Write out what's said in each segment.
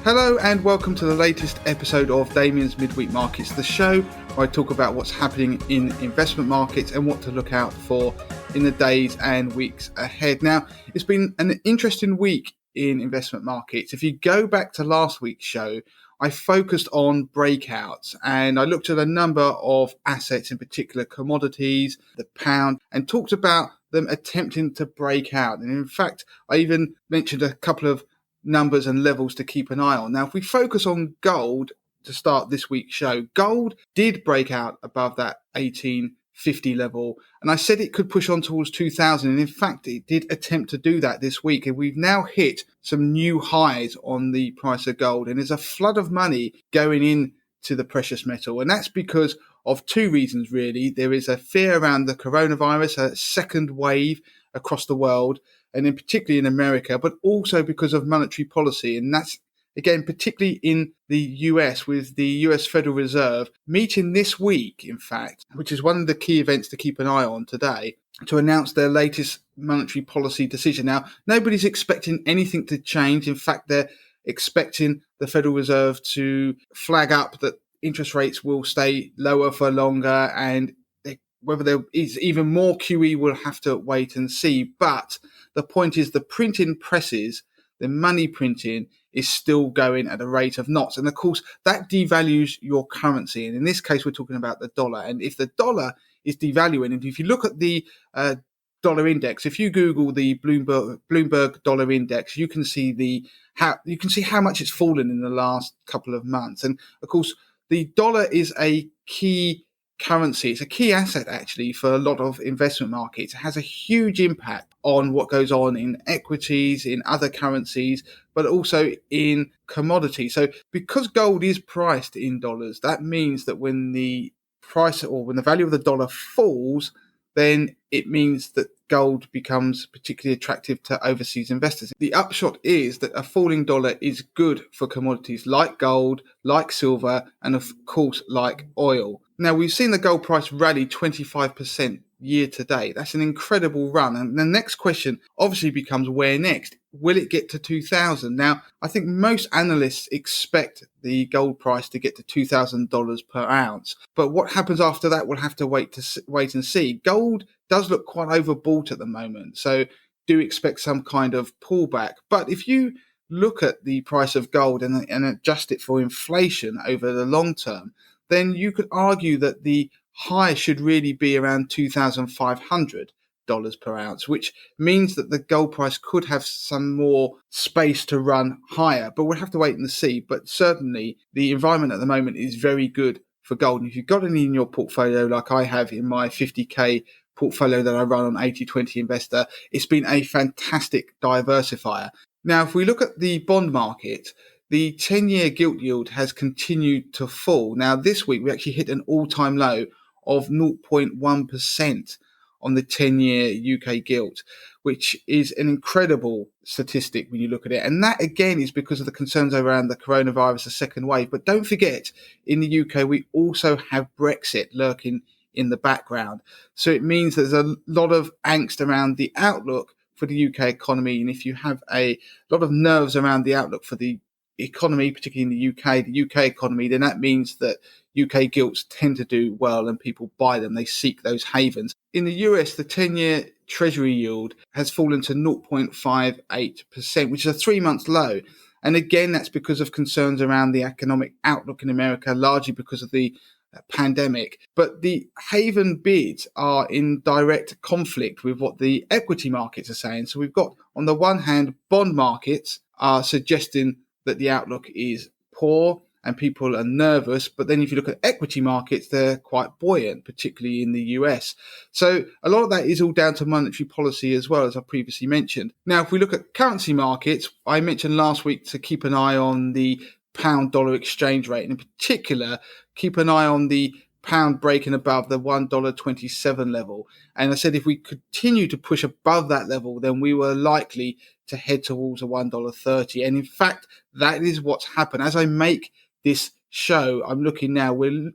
Hello and welcome to the latest episode of Damien's Midweek Markets, the show where I talk about what's happening in investment markets and what to look out for in the days and weeks ahead. Now, it's been an interesting week in investment markets. If you go back to last week's show, I focused on breakouts and I looked at a number of assets, in particular commodities, the pound, and talked about them attempting to break out. And in fact, I even mentioned a couple of numbers and levels to keep an eye on. Now, if we focus on gold to start this week's show, gold did break out above that 1850 level, and I said it could push on towards 2000, and in fact it did attempt to do that this week, and we've now hit some new highs on the price of gold, and there's a flood of money going in to the precious metal, and that's because of two reasons really. There is a fear around the coronavirus, a second wave across the world, and in particularly in America, but also because of monetary policy. And that's, again, particularly in the US, with the US Federal Reserve meeting this week, in fact, which is one of the key events to keep an eye on today, to announce their latest monetary policy decision. Now, nobody's expecting anything to change. In fact, they're expecting the Federal Reserve to flag up that interest rates will stay lower for longer, and whether there is even more QE, we'll have to wait and see. But the point is the printing presses, the money printing, is still going at a rate of knots. And of course, that devalues your currency. And in this case, we're talking about the dollar. And if the dollar is devaluing, and if you look at the dollar index, if you Google the Bloomberg dollar index, you can see how much it's fallen in the last couple of months. And of course, the dollar is a key currency. It's a key asset actually for a lot of investment markets. It has a huge impact on what goes on in equities, in other currencies, but also in commodities. So because gold is priced in dollars, that means that when the price or when the value of the dollar falls, then it means that gold becomes particularly attractive to overseas investors. The upshot is that a falling dollar is good for commodities like gold, like silver, and of course like oil. Now, we've seen the gold price rally 25% year to date. That's an incredible run. And the next question obviously becomes, where next? Will it get to 2000? Now, I think most analysts expect the gold price to get to $2,000 per ounce. But what happens after that, we'll have to wait and see. Gold does look quite overbought at the moment, so do expect some kind of pullback. But if you look at the price of gold and adjust it for inflation over the long term, then you could argue that the high should really be around $2,500 per ounce, which means that the gold price could have some more space to run higher. But we'll have to wait and see. But certainly the environment at the moment is very good for gold. And if you've got any in your portfolio, like I have in my 50k portfolio that I run on 80/20 Investor, it's been a fantastic diversifier. Now, if we look at the bond market, the 10-year gilt yield has continued to fall. Now, this week we actually hit an all-time low of 0.1% on the 10-year UK gilt, which is an incredible statistic when you look at it. And that, again, is because of the concerns around the coronavirus, the second wave. But don't forget, in the UK, we also have Brexit lurking in the background. So it means there's a lot of angst around the outlook for the UK economy. And if you have a lot of nerves around the outlook for the economy, particularly in the UK economy, then that means that UK gilts tend to do well and people buy them. They seek those havens. In the US, the 10-year Treasury yield has fallen to 0.58%, which is a 3-month low. And again, that's because of concerns around the economic outlook in America, largely because of the pandemic. But the haven bids are in direct conflict with what the equity markets are saying. So we've got, on the one hand, bond markets are suggesting that the outlook is poor and people are nervous. But then if you look at equity markets, they're quite buoyant, particularly in the US. So a lot of that is all down to monetary policy as well, as I previously mentioned. Now, if we look at currency markets, I mentioned last week to keep an eye on the pound-dollar exchange rate. And in particular, keep an eye on the pound breaking above the $1.27 level. And I said if we continue to push above that level, then we were likely to head towards a $1.30. And in fact, that is what's happened. As I make this show, I'm looking now, we're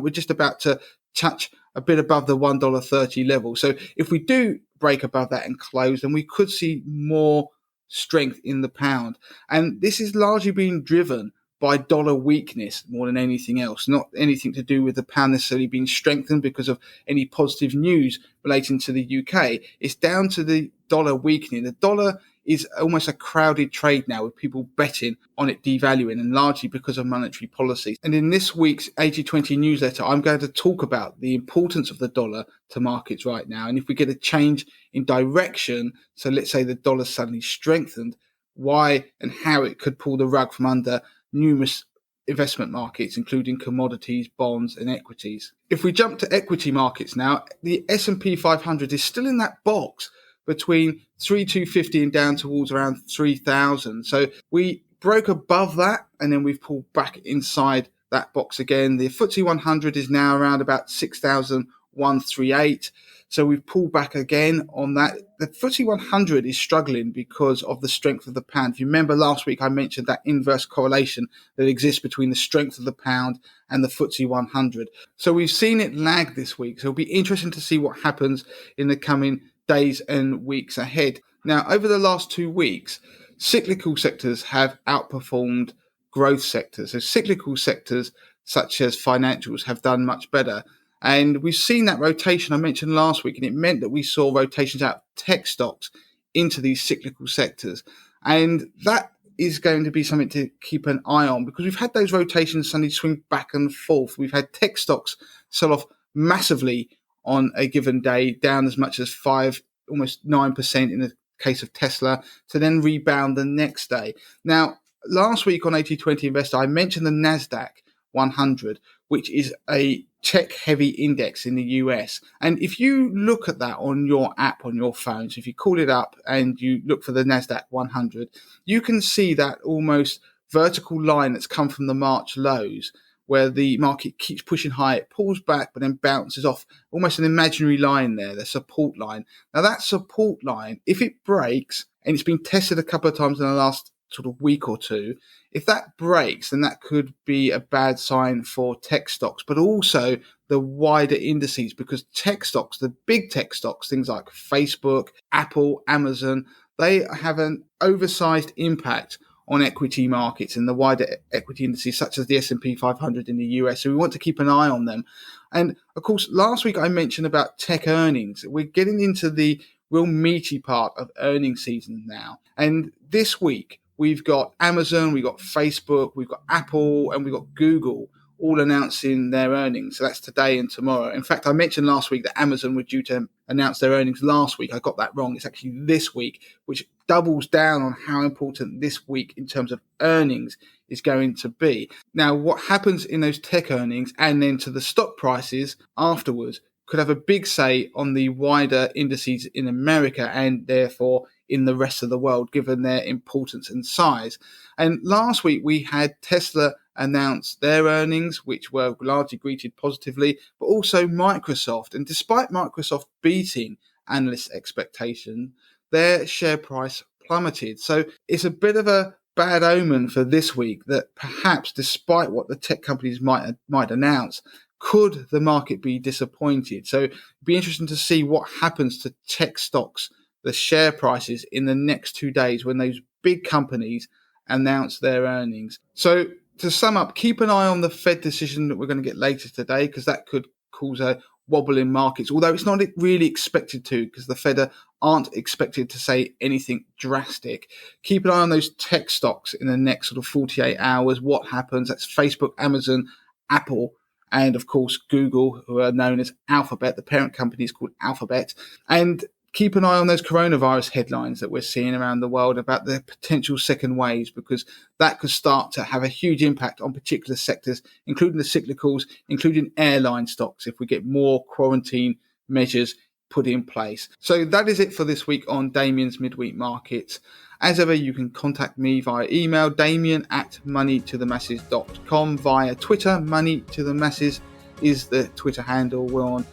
just about to touch a bit above the $1.30 level. So if we do break above that and close, then we could see more strength in the pound. And this is largely being driven by dollar weakness more than anything else, not anything to do with the pound necessarily being strengthened because of any positive news relating to the UK. It's down to the dollar weakening. The dollar is almost a crowded trade now, with people betting on it devaluing, and largely because of monetary policy. And in this week's 80/20 newsletter, I'm going to talk about the importance of the dollar to markets right now. And if we get a change in direction, so let's say the dollar suddenly strengthened, why and how it could pull the rug from under numerous investment markets, including commodities, bonds, and equities. If we jump to equity markets now, the S&P 500 is still in that box between 3,250 and down towards around 3,000. So we broke above that, and then we've pulled back inside that box again. The FTSE 100 is now around about 6,138. So we've pulled back again on that. The FTSE 100 is struggling because of the strength of the pound. If you remember last week, I mentioned that inverse correlation that exists between the strength of the pound and the FTSE 100. So we've seen it lag this week. So it'll be interesting to see what happens in the coming days and weeks ahead. Now, over the last 2 weeks, cyclical sectors have outperformed growth sectors. So cyclical sectors such as financials have done much better. And we've seen that rotation I mentioned last week, and it meant that we saw rotations out of tech stocks into these cyclical sectors. And that is going to be something to keep an eye on, because we've had those rotations suddenly swing back and forth. We've had tech stocks sell off massively on a given day, down as much as 5, almost 9% in the case of Tesla, to then rebound the next day. Now, last week on 80/20 Investor, I mentioned the NASDAQ 100, which is a tech-heavy index in the US. And if you look at that on your app on your phone, so if you call it up and you look for the NASDAQ 100, you can see that almost vertical line that's come from the March lows, where the market keeps pushing high, it pulls back, but then bounces off, almost an imaginary line there, the support line. Now that support line, if it breaks, and it's been tested a couple of times in the last sort of week or two, if that breaks, then that could be a bad sign for tech stocks, but also the wider indices, because tech stocks, the big tech stocks, things like Facebook, Apple, Amazon, they have an oversized impact on equity markets and the wider equity indices such as the S&P 500 in the US. So we want to keep an eye on them. And of course, last week I mentioned about tech earnings. We're getting into the real meaty part of earnings season now. And this week we've got Amazon, we've got Facebook, we've got Apple, and we've got Google all announcing their earnings. So that's today and tomorrow. In fact, I mentioned last week that Amazon were due to announce their earnings last week. I got that wrong. It's actually this week, which doubles down on how important this week in terms of earnings is going to be. Now, what happens in those tech earnings and then to the stock prices afterwards could have a big say on the wider indices in America and therefore in the rest of the world, given their importance and size. And last week we had Tesla announce their earnings, which were largely greeted positively, but also Microsoft. And despite Microsoft beating analyst expectation, their share price plummeted. So it's a bit of a bad omen for this week that perhaps, despite what the tech companies might announce, could the market be disappointed? So it'd be interesting to see what happens to tech stocks, the share prices in the next 2 days when those big companies announce their earnings. So to sum up, keep an eye on the Fed decision that we're going to get later today, because that could cause a wobble in markets, although it's not really expected to, because the Fed aren't expected to say anything drastic. Keep an eye on those tech stocks in the next sort of 48 hours. What happens? That's Facebook, Amazon, Apple, and of course Google, who are known as Alphabet. The parent company is called Alphabet. And keep an eye on those coronavirus headlines that we're seeing around the world about the potential second waves, because that could start to have a huge impact on particular sectors, including the cyclicals, including airline stocks, if we get more quarantine measures put in place. So that is it for this week on Damien's Midweek Markets. As ever, you can contact me via email, damien@moneytothemasses.com, via Twitter, moneytothemasses is the Twitter handle. We're on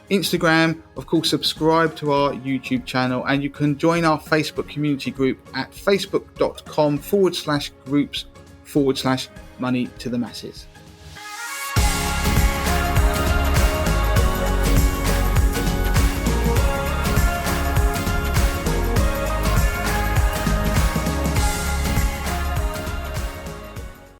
Instagram. Of course, subscribe to our YouTube channel, and you can join our Facebook community group at facebook.com/groups/money to the masses.